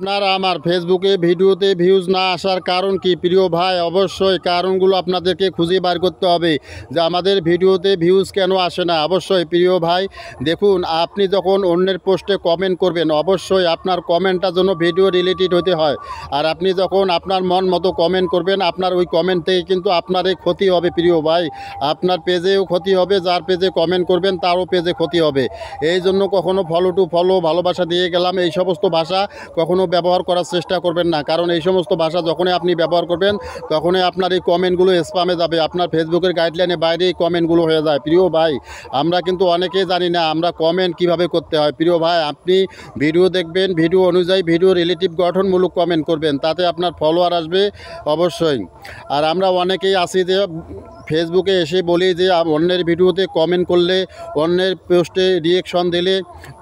আপনারা আমার ফেসবুকে ভিডিওতে ভিউজ না আসার কারণ কি প্রিয় ভাই? অবশ্যই কারণগুলো আপনাদেরকে খুঁজে বার করতে হবে যে আমাদের ভিডিওতে ভিউজ কেন আসে না। অবশ্যই প্রিয় ভাই দেখুন, আপনি যখন অন্যের পোস্টে কমেন্ট করবেন অবশ্যই আপনার কমেন্টটা যেন ভিডিও রিলেটেড হতে হয়। আর আপনি যখন আপনার মন মতো কমেন্ট করবেন আপনার ওই কমেন্ট থেকে কিন্তু আপনারই ক্ষতি হবে প্রিয় ভাই। আপনার পেজেও ক্ষতি হবে, যার পেজে কমেন্ট করবেন তারও পেজে ক্ষতি হবে। এই জন্য কখনো ফলো টু ফলো, ভালোবাসা দিয়ে গেলাম, এই সমস্ত ভাষা কখনো ব্যবহার করার চেষ্টা করবেন না। কারণ এই সমস্ত ভাষা যখনই আপনি ব্যবহার করবেন তখনই আপনার এই কমেন্টগুলো স্প্যামে যাবে, আপনার ফেসবুকের গাইডলাইনের বাইরে এই কমেন্টগুলো হয়ে যায়। প্রিয় ভাই আমরা কিন্তু অনেকেই জানি না আমরা কমেন্ট কিভাবে করতে হয়। প্রিয় ভাই আপনি ভিডিও দেখবেন, ভিডিও অনুযায়ী ভিডিও রিলেটিভ গঠনমূলক কমেন্ট করবেন, তাতে আপনার ফলোয়ার আসবে অবশ্যই। আর আমরা অনেকেই আছি যে ফেসবুকে এসে বলি যে অন্যের ভিডিওতে কমেন্ট করলে, অন্যের পোস্টে রিয়েকশন দিলে,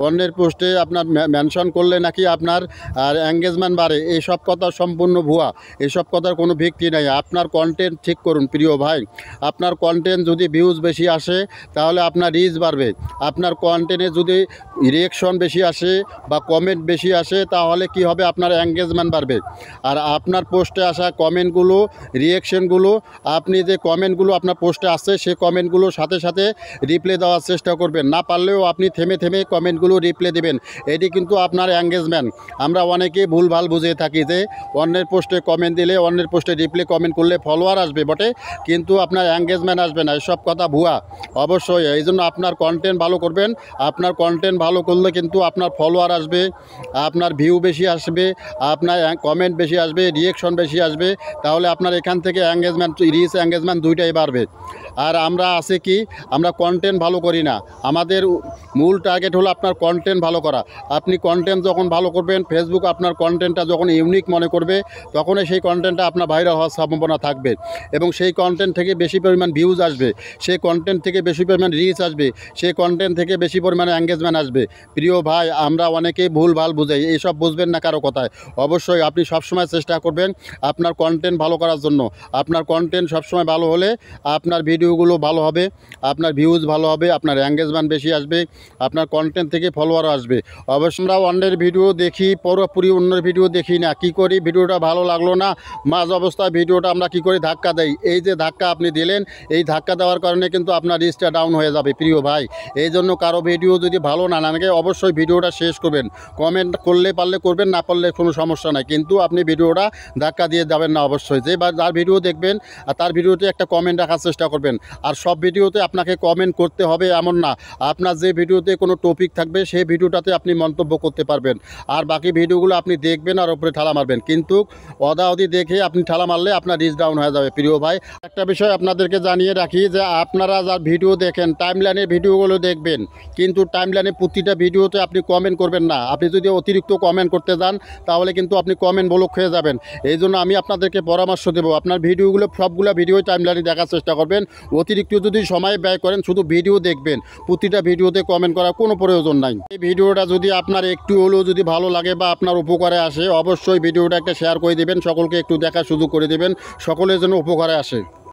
অন্যের পোস্টে আপনার মেনশন করলে নাকি আপনার আর এঙ্গেজমেন্ট বাড়ে। এইসব কথা সম্পূর্ণ ভুয়া, এসব কথার কোনো ভিত্তি নাই। আপনার কন্টেন্ট ঠিক করুন প্রিয় ভাই। আপনার কন্টেন্ট যদি ভিউজ বেশি আসে তাহলে আপনার রিচ বাড়বে। আপনার কন্টেন্টে যদি রিয়েকশন বেশি আসে বা কমেন্ট বেশি আসে তাহলে কি হবে, আপনার এঙ্গেজমেন্ট বাড়বে। আর আপনার পোস্টে আসা কমেন্টগুলো, রিয়েকশনগুলো, আপনি যে কমেন্টগুলো আপনার পোস্টে আসছে সেই কমেন্টগুলোর সাথে সাথে রিপ্লাই দেওয়ার চেষ্টা করবেন। না পারলেও আপনি থেমে থেমে কমেন্টগুলো রিপ্লাই দেবেন। এটি কিন্তু আপনার এঙ্গেজমেন্ট। আমরা অনেকেই ভুলভাল বুঝে থাকি যে অন্যের পোস্টে কমেন্ট দিলে, অন্যের পোস্টে রিপ্লাই কমেন্ট করলে ফলোয়ার আসবে বটে, কিন্তু আপনার এঙ্গেজমেন্ট আসবে না। এসব কথা ভুয়া অবশ্যই। এই জন্য আপনার কন্টেন্ট ভালো করবেন। আপনার কন্টেন্ট ভালো করলে কিন্তু আপনার ফলোয়ার আসবে, আপনার ভিউ বেশি আসবে, আপনার কমেন্ট বেশি আসবে, রিয়েকশন বেশি আসবে। তাহলে আপনার এখান থেকে এঙ্গেজমেন্ট, রিচ এঙ্গেজমেন্ট দুইটাই বাড়বে। আর আমরা আছে কি, আমরা কন্টেন্ট ভালো করি না। আমাদের মূল টার্গেট হলো আপনার কন্টেন্ট ভালো করা। আপনি কন্টেন্ট যখন ভালো করবেন, ফেসবুক আপনার কন্টেন্টটা যখন ইউনিক মনে করবে তখনই সেই কন্টেন্টটা আপনার ভাইরাল হওয়ার সম্ভাবনা থাকবে এবং সেই কন্টেন্ট থেকে বেশি পরিমাণ ভিউজ আসবে, সেই কন্টেন্ট থেকে বেশি পরিমাণ রিচ আসবে, সেই কন্টেন্ট থেকে বেশি পরিমাণে এঙ্গেজমেন্ট আসবে। প্রিয় ভাই আমরা অনেকেই ভুলভাল বুঝাই, এইসব বুঝবেন না কারো কথায়। অবশ্যই আপনি সবসময় চেষ্টা করবেন আপনার কন্টেন্ট ভালো করার জন্য। আপনার কন্টেন্ট সবসময় ভালো হলে আপনার ভিডিওগুলো ভালো হবে, আপনার ভিউজ ভালো হবে, আপনার এঙ্গেজমেন্ট বেশি আসবে, আপনার কন্টেন্ট থেকে ফলোয়ারও আসবে। অবশ্যই আমরা অন্যের ভিডিও দেখি, পুরোপুরি অন্যের ভিডিও দেখি না। কি করি, ভিডিওটা ভালো লাগলো না, মাঝ অবস্থায় ভিডিওটা আমরা কি করি, ধাক্কা দেই। এই যে ধাক্কা আপনি দিলেন, এই ধাক্কা দেওয়ার কারণে কিন্তু আপনার রিচটা ডাউন হয়ে যাবে প্রিয় ভাই। এই জন্য কারো ভিডিও যদি ভালো না লাগে অবশ্যই ভিডিওটা শেষ করবেন। কমেন্ট করলে পারলে করবেন, না পারলে কোনো সমস্যা নাই, কিন্তু আপনি ভিডিওটা ধাক্কা দিয়ে যাবেন না। অবশ্যই যে যার ভিডিও দেখবেন আর তার ভিডিওতে একটা কমেন্ট রাখার চেষ্টা করবেন। আর সব ভিডিওতে আপনাকে কমেন্ট করতে হবে এমন না। আপনার যে ভিডিওতে কোনো টপিক থাকবে সেই ভিডিওটাতে আপনি মন্তব্য করতে পারবেন, আর বাকি ভিডিওগুলো আপনি দেখবেন আর উপরে ঠালা মারবেন। কিন্তু অদাওদি দেখে আপনি ঠালা মারলে আপনার রিচ ডাউন হয়ে যাবে প্রিয় ভাই। একটা বিষয় আপনাদেরকে জানিয়ে রাখি যে আপনারা যার ভিডিও দেখেন টাইমলাইনের ভিডিওগুলো দেখবেন, কিন্তু টাইমলাইনে প্রতিটা ভিডিওতে আপনি কমেন্ট করবেন না। আপনি যদি অতিরিক্ত কমেন্ট করতে যান তাহলে কিন্তু আপনি কমেন্ট ব্লক হয়ে যাবেন। এই জন্য আমি আপনাদেরকে পরামর্শ দেবো আপনার ভিডিওগুলো, সবগুলো ভিডিও টাইমলাইনে দেখার চেষ্টা করবেন। অতিরিক্ত যদি সময় ব্যয় করেন শুধু ভিডিও দেখবেন, প্রতিটা ভিডিওতে কমেন্ট করার কোনো প্রয়োজন নাই। এই ভিডিওটা যদি আপনার একটু হলেও যদি ভালো লাগে বা আপনার উপকারে আসে অবশ্যই ভিডিওটা একটা শেয়ার করে দেবেন, সকলকে একটু দেখার সুযোগ করে দেবেন, সকলের জন্য উপকারে আসে।